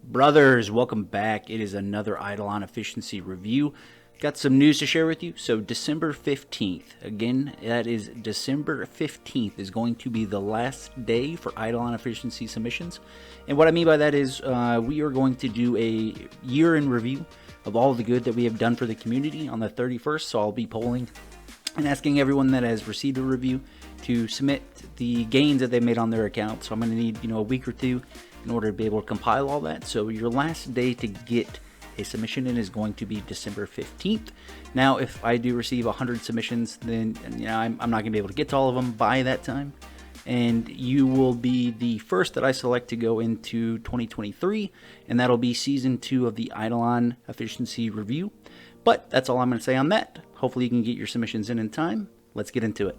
Brothers, welcome back. It is another IdleOn efficiency review. Got some news to share with you. So December 15th, again, that is December 15th is going to be the last day for IdleOn efficiency submissions. And what I mean by that is we are going to do a year in review of all the good that we have done for the community on the 31st. So I'll be polling and asking everyone that has received a review to submit the gains that they made on their account. So I'm going to need, a week or two in order to be able to compile all that. So your last day to get a submission in is going to be December 15th. Now, if I do receive 100 submissions, then I'm not going to be able to get to all of them by that time. And you will be the first that I select to go into 2023, and that'll be Season 2 of the IdleOn Efficiency Review. But that's all I'm going to say on that. Hopefully you can get your submissions in time. Let's get into it.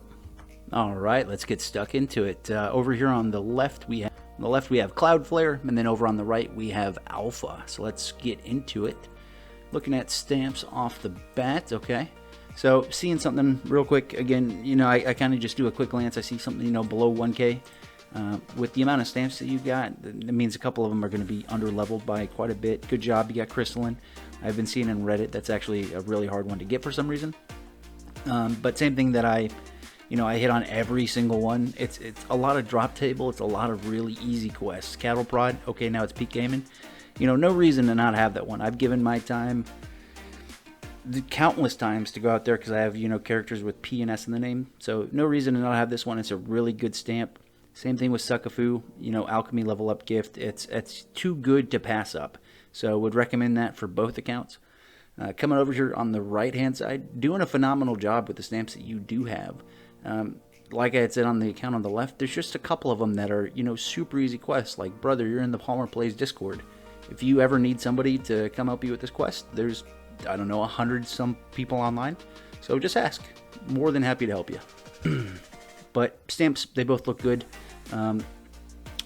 All right, let's get stuck into it. Over here on the left, we have Cloudflare, and then over on the right, we have Alpha. So let's get into it. Looking at stamps off the bat, okay. So seeing something real quick, again, I kind of just do a quick glance. I see something, below 1K. With the amount of stamps that you got, that means a couple of them are going to be under leveled by quite a bit. Good job, you got Crystalline. I've been seeing in Reddit, that's actually a really hard one to get for some reason. But same thing that I hit on every single one. It's a lot of drop table. It's a lot of really easy quests. Cattle prod. Okay, now it's peak gaming. No reason to not have that one. I've given my time, countless times, to go out there because I have characters with P and S in the name. So no reason to not have this one. It's a really good stamp. Same thing with Suckafu. Alchemy level up gift. It's too good to pass up. So would recommend that for both accounts. Coming over here on the right hand side, doing a phenomenal job with the stamps that you do have. Like I had said on the account on the left, there's just a couple of them that are, super easy quests. Like, brother, you're in the palmerPlays Discord. If you ever need somebody to come help you with this quest, there's, 100 some people online. So just ask. More than happy to help you. But stamps, they both look good.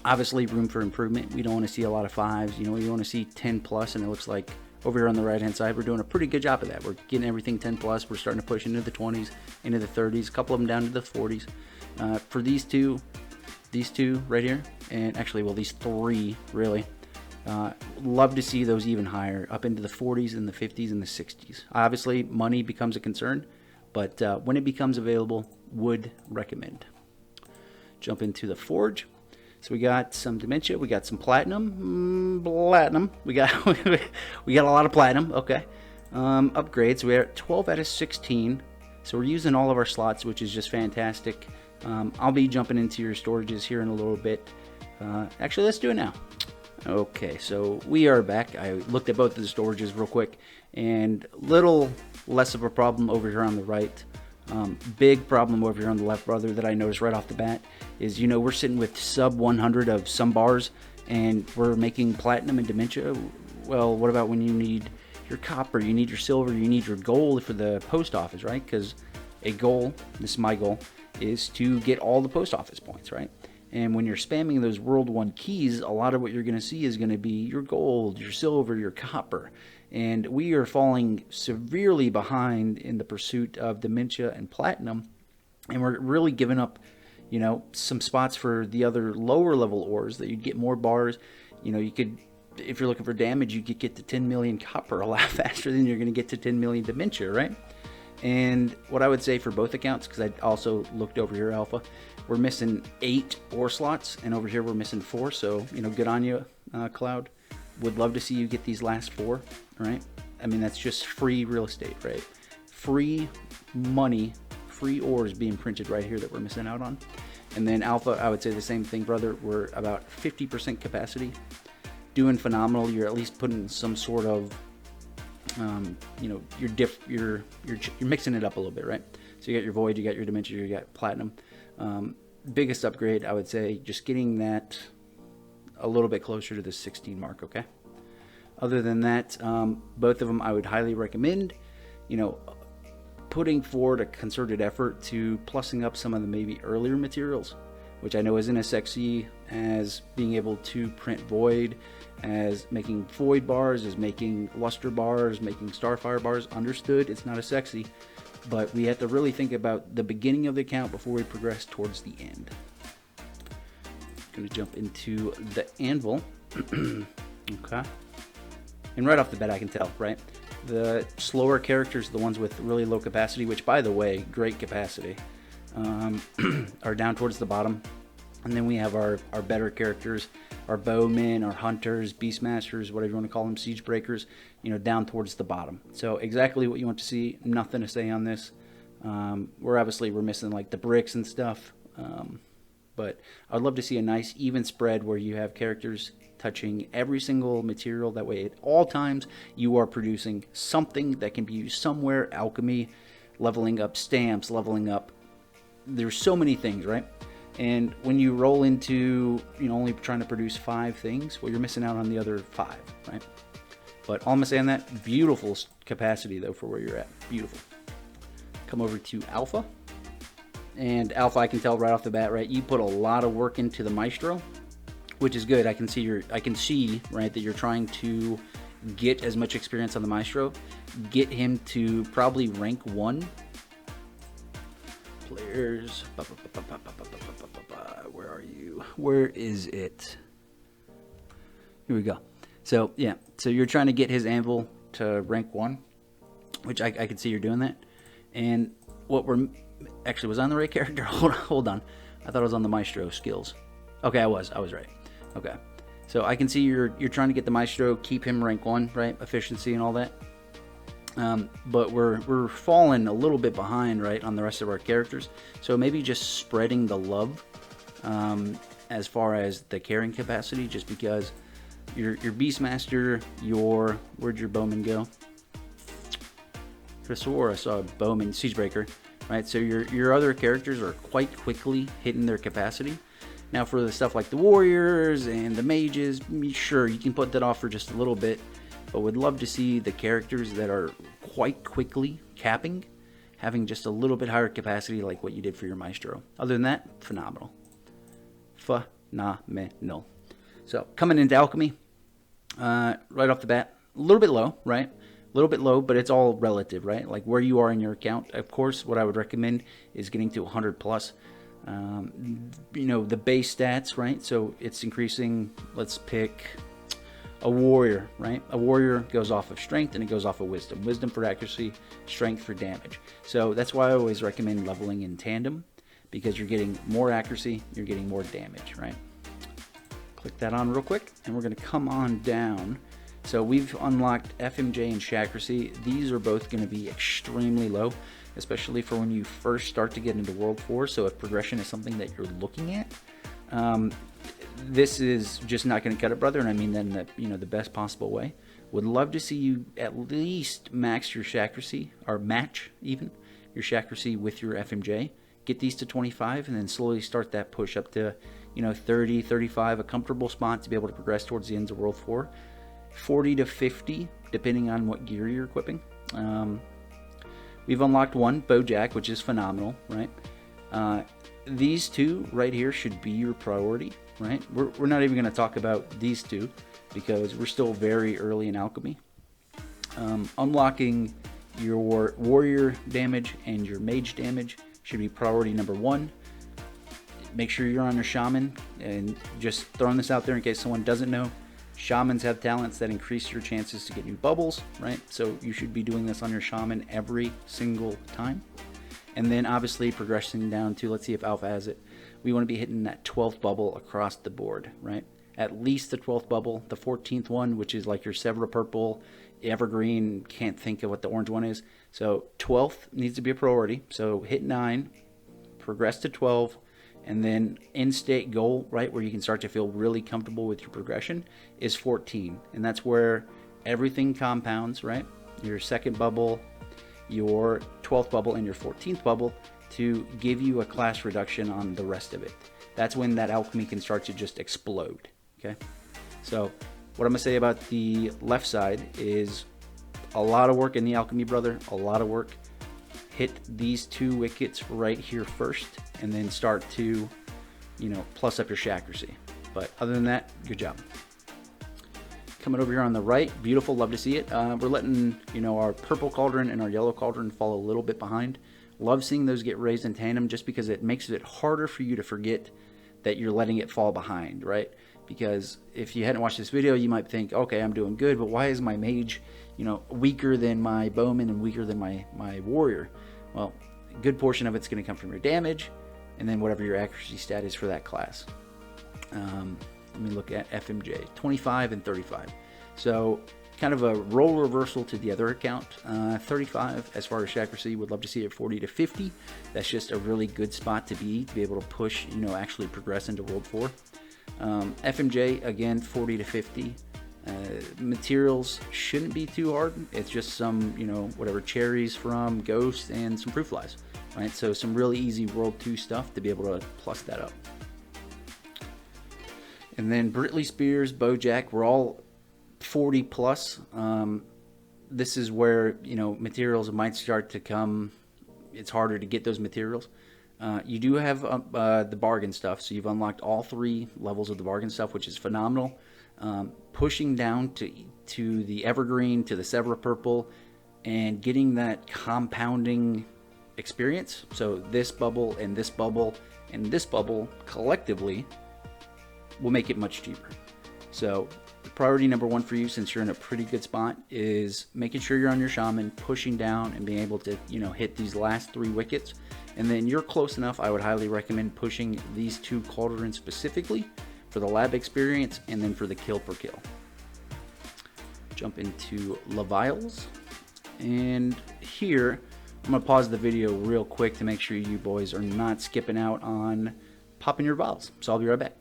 Obviously, room for improvement. We don't want to see a lot of 5s. We want to see 10 plus, and it looks like over here on the right hand side, we're doing a pretty good job of that. We're getting everything 10 plus. We're starting to push into the 20s, into the 30s, a couple of them down to the 40s. For these two right here, and actually, well, these 3 really, love to see those even higher, up into the 40s and the 50s and the 60s. Obviously, money becomes a concern, but when it becomes available, would recommend. Jump into the Forge. So we got some Dementia, we got some Platinum, we got a lot of Platinum, okay. Upgrades, we're at 12 out of 16, so we're using all of our slots, which is just fantastic. I'll be jumping into your storages here in a little bit. Actually, let's do it now. Okay, so we are back. I looked at both of the storages real quick, and little less of a problem over here on the right. Big problem over here on the left, brother, that I noticed right off the bat is, we're sitting with sub 100 of some bars, and we're making Platinum and Dementia. Well, what about when you need your copper, you need your silver, you need your gold for the post office, right? Because a goal, this is my goal, is to get all the post office points, right? And when you're spamming those World 1 keys, a lot of what you're going to see is going to be your gold, your silver, your copper. And we are falling severely behind in the pursuit of Dementia and Platinum. And we're really giving up, some spots for the other lower level ores that you'd get more bars. You could, if you're looking for damage, you could get to 10 million copper a lot faster than you're going to get to 10 million Dementia, right? And what I would say for both accounts, because I also looked over here, Alpha, we're missing 8 ore slots, and over here we're missing 4. So, good on you, Cloud. Would love to see you get these last 4, right? I mean, that's just free real estate, right? Free money, free ores being printed right here that we're missing out on. And then Alpha, I would say the same thing, brother. We're about 50% capacity. Doing phenomenal. You're at least putting some sort of, you're mixing it up a little bit, right? So you got your Void, you got your Dementia, you got Platinum. Biggest upgrade, I would say, just getting that a little bit closer to the 16 mark, okay? Other than that, both of them I would highly recommend, putting forward a concerted effort to plussing up some of the maybe earlier materials, which I know isn't as sexy as being able to print Void, as making Void bars, as making Luster bars, making Starfire bars. Understood, it's not as sexy, but we have to really think about the beginning of the account before we progress towards the end. Going to jump into the Anvil. Okay. And right off the bat, I can tell, right? The slower characters, the ones with really low capacity, which, by the way, great capacity, are down towards the bottom. And then we have our better characters, our bowmen, our hunters, beastmasters, whatever you want to call them, siege breakers, you know, down towards the bottom. So exactly what you want to see. Nothing to say on this. We're missing like the bricks and stuff. But I'd love to see a nice even spread where you have characters touching every single material. That way at all times you are producing something that can be used somewhere. Alchemy, leveling up stamps, leveling up. There's so many things, right? And when you roll into, you know, only trying to produce 5 things, well, you're missing out on the other 5, right? But all I'm saying that, beautiful capacity though for where you're at. Beautiful. Come over to Alpha. And Alpha, I can tell right off the bat, right? You put a lot of work into the Maestro, which is good. I can see right that you're trying to get as much experience on the Maestro, get him to probably rank 1. Players, where are you? Where is it? Here we go. So yeah, so you're trying to get his Anvil to rank 1, which I can see you're doing that. And what we're actually, was I on the right character? Hold on. I thought I was on the Maestro skills. Okay, I was right. Okay, so I can see you're trying to get the Maestro, keep him rank 1, right? Efficiency and all that. But we're falling a little bit behind, right, on the rest of our characters. So maybe just spreading the love as far as the carrying capacity, just because your Beastmaster, where'd your Bowman go? I swore I saw a Bowman Siegebreaker, right? So your other characters are quite quickly hitting their capacity. Now for the stuff like the Warriors and the Mages, sure, you can put that off for just a little bit, but would love to see the characters that are quite quickly capping, having just a little bit higher capacity like what you did for your Maestro. Other than that, phenomenal. Phenomenal. So coming into Alchemy, right off the bat, a little bit low, right? A little bit low, but it's all relative, right? Like where you are in your account. Of course, what I would recommend is getting to 100 plus. You know, the base stats, right? So it's increasing. Let's pick a warrior, right? A warrior goes off of strength and it goes off of wisdom. Wisdom for accuracy, strength for damage. So that's why I always recommend leveling in tandem, because you're getting more accuracy, you're getting more damage, right? Click that on real quick, and we're going to come on down. So we've unlocked FMJ and Shakracy. These are both going to be extremely low, especially for when you first start to get into World 4. So if progression is something that you're looking at, this is just not going to cut it, brother. And I mean that in the best possible way. Would love to see you at least max your Shakracy, or match even your Shakracy with your FMJ. Get these to 25, and then slowly start that push up to 30, 35, a comfortable spot to be able to progress towards the ends of World 4. 40 to 50, depending on what gear you're equipping. We've unlocked one, Bojack, which is phenomenal, right? These two right here should be your priority, right? We're not even going to talk about these two because we're still very early in Alchemy. Unlocking your warrior damage and your mage damage should be priority number 1. Make sure you're on your shaman, and just throwing this out there in case someone doesn't know. Shamans have talents that increase your chances to get new bubbles, right? So you should be doing this on your shaman every single time. And then obviously progressing down to, let's see if Alpha has it. We want to be hitting that 12th bubble across the board, right? At least the 12th bubble, the 14th one, which is like your Severa Purple, Evergreen, can't think of what the orange one is. So 12th needs to be a priority. So hit 9, progress to 12, and then in-state goal, right, where you can start to feel really comfortable with your progression, is 14. And that's where everything compounds, right? Your second bubble, your 12th bubble, and your 14th bubble to give you a class reduction on the rest of it. That's when that alchemy can start to just explode, okay? So what I'm going to say about the left side is a lot of work in the alchemy, brother, a lot of work. Hit these 2 wickets right here first, and then start to, plus up your Shakracy. But other than that, good job. Coming over here on the right, beautiful, love to see it. We're letting, our purple cauldron and our yellow cauldron fall a little bit behind. Love seeing those get raised in tandem just because it makes it harder for you to forget that you're letting it fall behind, right? because if you hadn't watched this video, you might think, okay, I'm doing good, but why is my mage, you know, weaker than my bowman and weaker than my warrior? Well, a good portion of it's going to come from your damage, and then whatever your accuracy stat is for that class. Let me look at FMJ, 25 and 35. So kind of a role reversal to the other account. 35 as far as accuracy, would love to see it 40 to 50. That's just a really good spot to be able to push, you know, actually progress into World 4. FMJ, again, 40 to 50. Materials shouldn't be too hard. It's just some, you know, whatever cherries from Ghost and some fruit flies, right? So some really easy World 2 stuff to be able to plus that up. And then Britley Spears, Bojack, we're all 40 plus. This is where, you know, materials might start to come. It's harder to get those materials. You do have the bargain stuff, so you've unlocked all 3 levels of the bargain stuff, which is phenomenal. Pushing down to the Evergreen, to the Severa Purple, and getting that compounding experience. So this bubble and this bubble and this bubble collectively will make it much cheaper. So priority number 1 for you, since you're in a pretty good spot, is making sure you're on your shaman, pushing down and being able to, you know, hit these last 3 wickets. And then you're close enough, I would highly recommend pushing these 2 cauldrons specifically for the lab experience and then for the kill per kill. Jump into Vials, and here I'm gonna pause the video real quick to make sure you boys are not skipping out on popping your vials. So I'll be right back.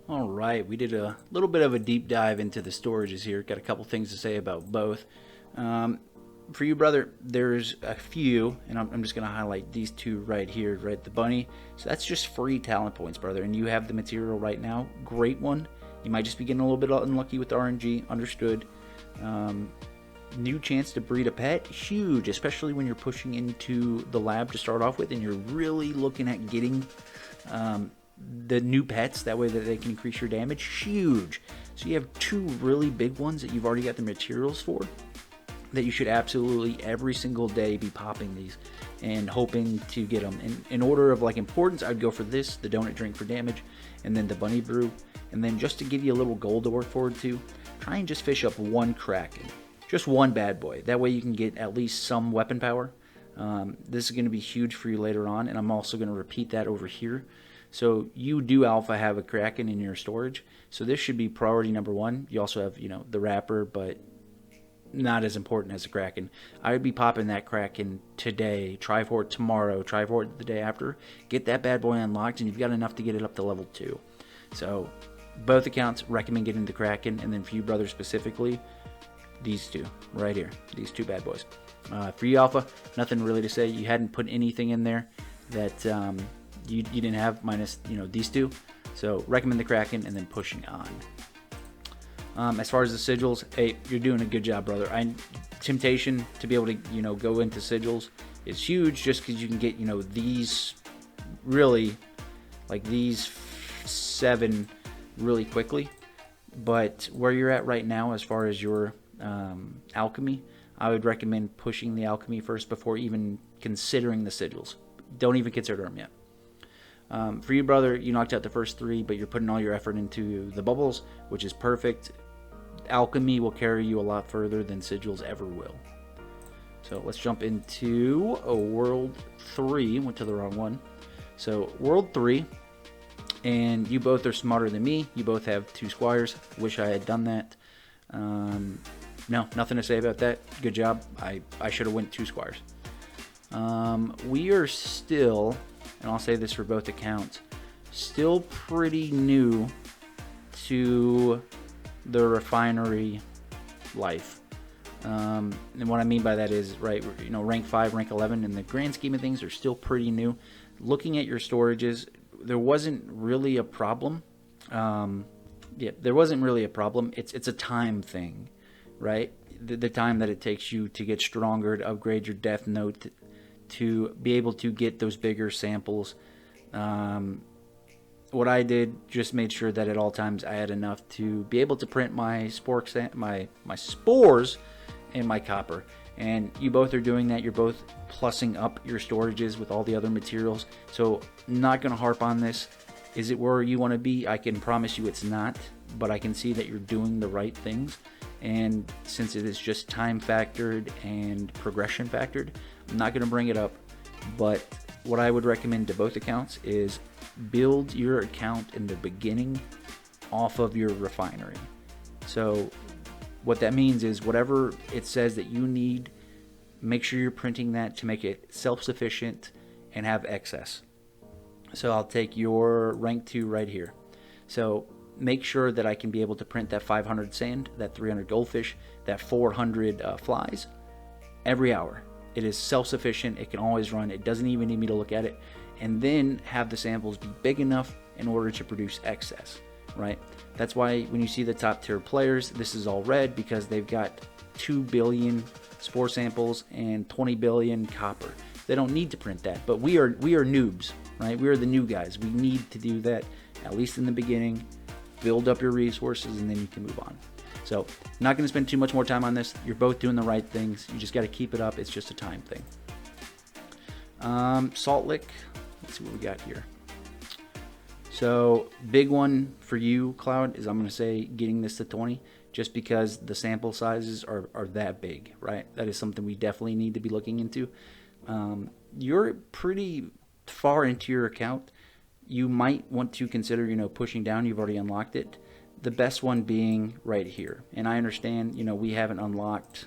All right, we did a little bit of a deep dive into the storages here. Got a couple things to say about both. For you, brother, there's a few, and I'm just going to highlight these 2 right here, right? The bunny. So that's just free talent points, brother, and you have the material right now. Great one. You might just be getting a little bit unlucky with the RNG. Understood. New chance to breed a pet. Huge, especially when you're pushing into the lab to start off with, and you're really looking at getting the new pets, that way that they can increase your damage. Huge. So you have 2 really big ones that you've already got the materials for, that you should absolutely every single day be popping these and hoping to get them. In order of like importance, I'd go for this, the donut drink for damage, and then the bunny brew. And then just to give you a little goal to work forward to, try and just fish up 1 Kraken, just 1 bad boy. That way you can get at least some weapon power. This is going to be huge for you later on, and I'm also going to repeat that over here. So you do alpha have a Kraken in your storage, so this should be priority number 1. You also have, you know, the wrapper, but not as important as a Kraken. I would be popping that Kraken today, try for it tomorrow, try for it the day after. Get that bad boy unlocked, and you've got enough to get it up to level 2. So both accounts recommend getting the Kraken, and then for you, brother, specifically, these 2 right here, these 2 bad boys. For you, Alpha, nothing really to say. You hadn't put anything in there that you didn't have, minus, you know, these 2. So recommend the Kraken and then pushing on. As far as the sigils, hey, you're doing a good job, brother. Temptation to be able to, you know, go into sigils is huge, just because you can get, you know, these really, like these 7 really quickly. But where you're at right now, as far as your alchemy, I would recommend pushing the alchemy first before even considering the sigils. Don't even consider them yet. For you, brother, you knocked out the first 3, but you're putting all your effort into the bubbles, which is perfect. Alchemy will carry you a lot further than sigils ever will. So let's jump into World 3. Went to the wrong one. So World 3, and you both are smarter than me. You both have 2 squires. Wish I had done that. No, nothing to say about that. Good job. I should have went 2 squires. We are still, and I'll say this for both accounts, still pretty new to the refinery life. And what I mean by that is, right, you know, rank 5, rank 11, in the grand scheme of things, are still pretty new. Looking at your storages, there wasn't really a problem. Yeah, there wasn't really a problem. It's a time thing, right? The time that it takes you to get stronger, to upgrade your death note, to be able to get those bigger samples. What I did, just made sure that at all times I had enough to be able to print my spores and my copper. And you both are doing that. You're both plussing up your storages with all the other materials. So not going to harp on this. Is it where you want to be? I can promise you it's not, but I can see that you're doing the right things. And since it is just time factored and progression factored, I'm not going to bring it up. But what I would recommend to both accounts is build your account in the beginning off of your refinery. So what that means is whatever it says that you need, make sure you're printing that to make it self-sufficient and have excess. So I'll take your rank 2 right here. So make sure that I can be able to print that 500 sand, that 300 goldfish, that 400 flies every hour. It is self-sufficient. It can always run. It doesn't even need me to look at it. And then have the samples be big enough in order to produce excess, right? That's why when you see the top tier players, this is all red because they've got 2 billion spore samples and 20 billion copper. They don't need to print that, but we are noobs, right? We are the new guys. We need to do that, at least in the beginning. Build up your resources, and then you can move on. So, not going to spend too much more time on this. You're both doing the right things. You just got to keep it up. It's just a time thing. Salt lick. Let's see what we got here. So, big one for you, Cloud, is I'm going to say getting this to 20, just because the sample sizes are that big, right? That is something we definitely need to be looking into. You're pretty far into your account. You might want to consider, pushing down. You've already unlocked it. The best one being right here. And I understand, we haven't unlocked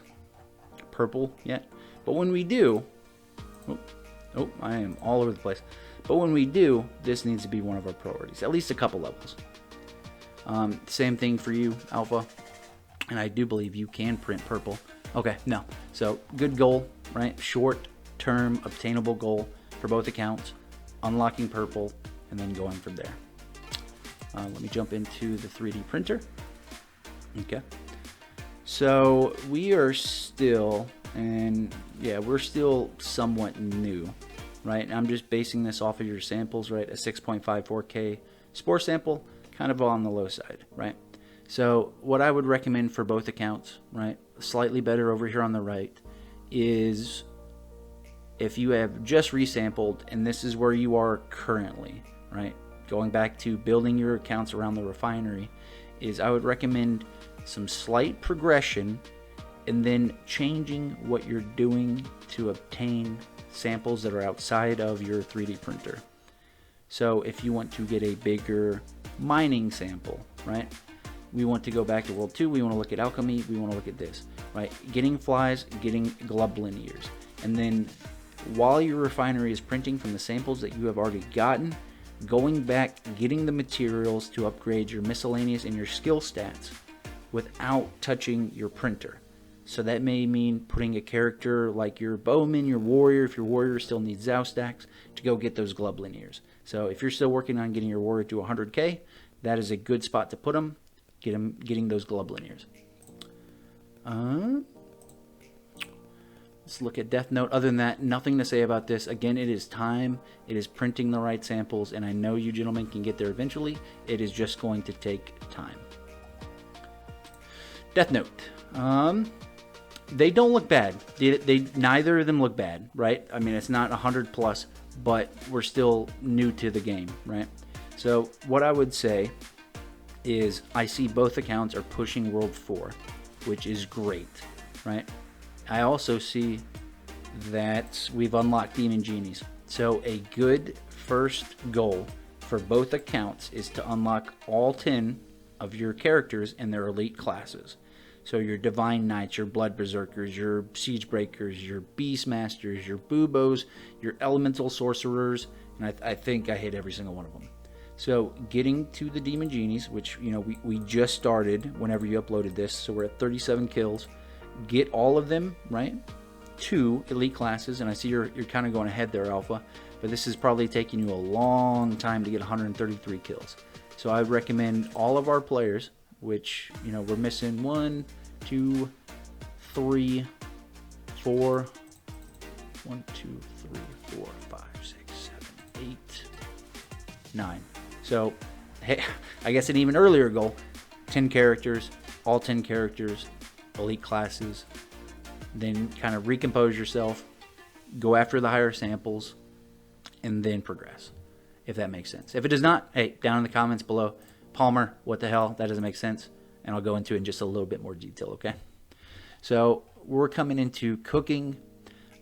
purple yet. But when we do, I am all over the place. But when we do, this needs to be one of our priorities. At least a couple levels. Same thing for you, Alpha. And I do believe you can print purple. Okay, no. So, good goal, right? Short-term obtainable goal for both accounts. Unlocking purple. And then going from there. Let me jump into the 3D printer. Okay. So we are still, we're still somewhat new, right? I'm just basing this off of your samples, right? A 6.54K spore sample, kind of on the low side, right? So what I would recommend for both accounts, right? Slightly better over here on the right is if you have just resampled and this is where you are currently, right? Going back to building your accounts around the refinery, is I would recommend some slight progression and then changing what you're doing to obtain samples that are outside of your 3D printer. So if you want to get a bigger mining sample, right? We want to go back to World 2, we want to look at alchemy, we want to look at this, right? Getting flies, getting glub linears. And then while your refinery is printing from the samples that you have already gotten, going back, getting the materials to upgrade your miscellaneous and your skill stats without touching your printer. So that may mean putting a character like your bowman, your warrior, if your warrior still needs Zao stacks, to go get those glub linears. So if you're still working on getting your warrior to 100k, that is a good spot to put them, getting those glub linears. Let's look at Death Note. Other than that, nothing to say about this. Again, it is time. It is printing the right samples, and I know you gentlemen can get there eventually. It is just going to take time. Death Note. They don't look bad. They neither of them look bad, right? I mean, it's not 100 plus, but we're still new to the game, right? So what I would say is I see both accounts are pushing World 4, which is great, right? I also see that we've unlocked Demon Genies. So a good first goal for both accounts is to unlock all 10 of your characters in their elite classes. So your Divine Knights, your Blood Berserkers, your Siege Breakers, your Beastmasters, your Boobos, your Elemental Sorcerers, and I think I hit every single one of them. So getting to the Demon Genies, which we just started whenever you uploaded this, so we're at 37 kills. Get all of them, right, to elite classes, and I see you're kind of going ahead there, Alpha, but this is probably taking you a long time to get 133 kills. So I would recommend all of our players, which, we're missing 1, 2, 3, 4, 1, 2, 3, 4, 5, 6, 7, 8, 9. So, hey, I guess an even earlier goal, 10 characters, all 10 characters, elite classes, then kind of recompose yourself, go after the higher samples, and then progress. if that makes sense. If it does not, hey, down in the comments below, Palmer, what the hell? That doesn't make sense. And I'll go into it in just a little bit more detail, okay? So we're coming into cooking.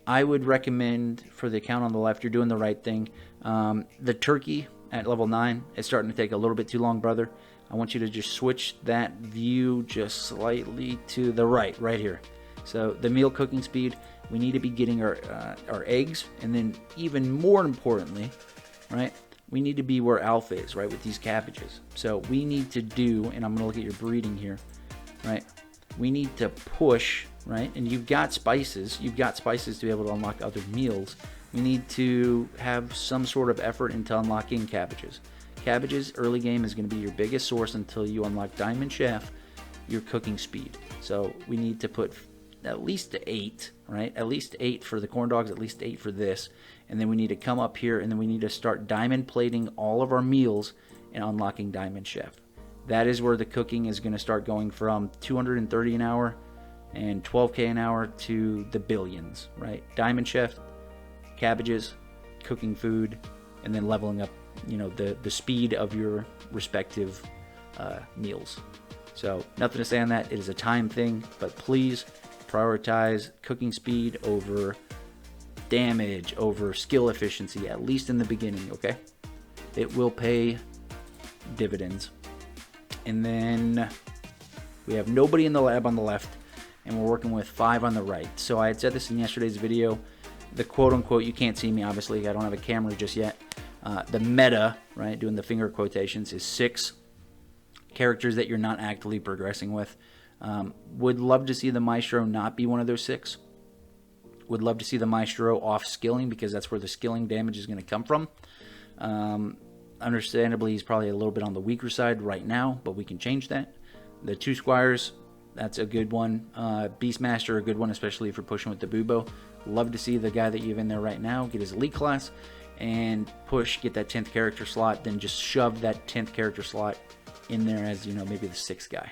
I would recommend, for the account on the left, you're doing the right thing. The turkey at level 9 is starting to take a little bit too long, brother. I want you to just switch that view just slightly to the right here. So the meal cooking speed, we need to be getting our eggs, and then even more importantly, right, we need to be where alpha is, right, with these cabbages. So we need to do, and I'm going to look at your breeding here, right, we need to push, right, and you've got spices to be able to unlock other meals. We need to have some sort of effort into unlocking cabbages. Cabbages early game is going to be your biggest source until you unlock Diamond Chef, your cooking speed. So we need to put at least 8, right? At least 8 for the corn dogs, at least 8 for this. And then we need to come up here, and then we need to start diamond plating all of our meals and unlocking Diamond Chef. That is where the cooking is going to start going from 230 an hour and 12K an hour to the billions, right? Diamond Chef, cabbages, cooking food, and then leveling up, you know, the speed of your respective meals. So nothing to say on that. It is a time thing, but please prioritize cooking speed over damage, over skill efficiency, at least in the beginning, okay? It will pay dividends. And then we have nobody in the lab on the left, and we're working with 5 on the right. So I had said this in yesterday's video. The quote-unquote, you can't see me, obviously, I don't have a camera just yet. The meta, right, doing the finger quotations, is 6 characters that you're not actively progressing with. Would love to see the Maestro not be one of those 6. Would love to see the Maestro off skilling, because that's where the skilling damage is going to come from. Understandably, he's probably a little bit on the weaker side right now, but we can change that. The 2 Squires, that's a good one. Beastmaster, a good one, especially if you're pushing with the Bubo. Love to see the guy that you have in there right now get his elite class and push, get that 10th character slot, then just shove that 10th character slot in there as, you know, maybe the 6th guy.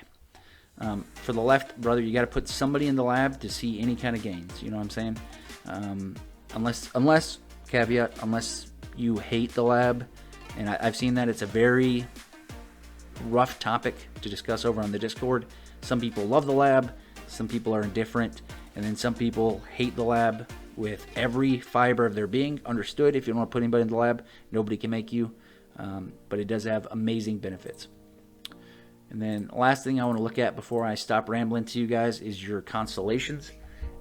For the left, brother, you got to put somebody in the lab to see any kind of gains. You know what I'm saying? Unless caveat, unless you hate the lab, and I've seen that it's a very rough topic to discuss over on the Discord. Some people love the lab, some people are indifferent, and then some people hate the lab with every fiber of their being. Understood. If you don't want to put anybody in the lab, nobody can make you, but it does have amazing benefits. And then last thing I want to look at before I stop rambling to you guys is your constellations.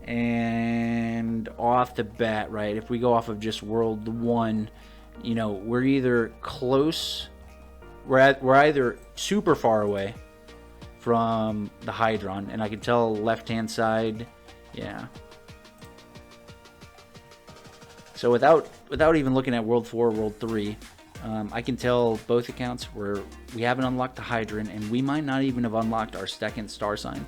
And off the bat, right, if we go off of just World 1, you know, we're either close, we're either super far away from the Hydron, and I can tell left-hand side, yeah. So without even looking at World 4, World 3, I can tell both accounts where we haven't unlocked the Hydron, and we might not even have unlocked our 2nd star sign.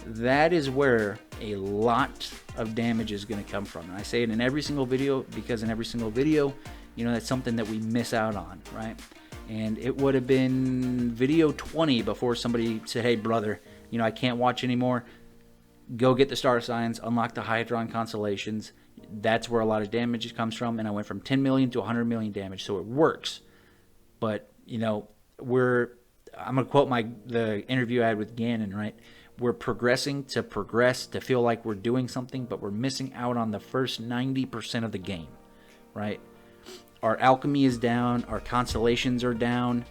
That is where a lot of damage is going to come from. And I say it in every single video, because in every single video, you know, that's something that we miss out on, right? And it would have been video 20 before somebody said, hey, brother, you know, I can't watch anymore. Go get the star signs, unlock the Hydron constellations. That's where a lot of damage comes from. And I went from 10 million to 100 million damage. So it works. But, you know, I'm going to quote the interview I had with Gannon, right? We're progressing to progress, to feel like we're doing something, but we're missing out on the first 90% of the game, right? Our alchemy is down, our constellations are down,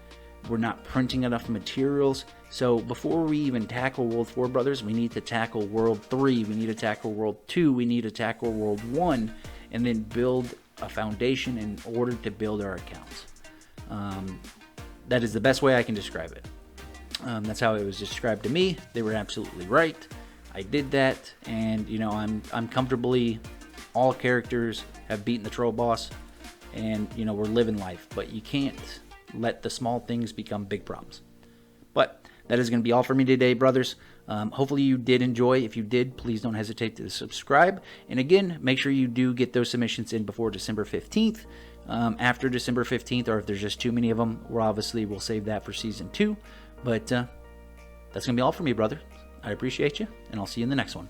we're not printing enough materials. So before we even tackle World 4, brothers, we need to tackle World 3, we need to tackle World 2, we need to tackle World 1, and then build a foundation in order to build our accounts. That is the best way I can describe it. That's how it was described to me. They were absolutely right. I did that, and you know, I'm comfortably, all characters have beaten the troll boss, and you know, we're living life. But you can't let the small things become big problems. But that is going to be all for me today, brothers. Hopefully you did enjoy. If you did, please don't hesitate to subscribe. And again, make sure you do get those submissions in before December 15th. After December 15th, or if there's just too many of them, we'll save that for Season 2. But that's going to be all for me, brother. I appreciate you, and I'll see you in the next one.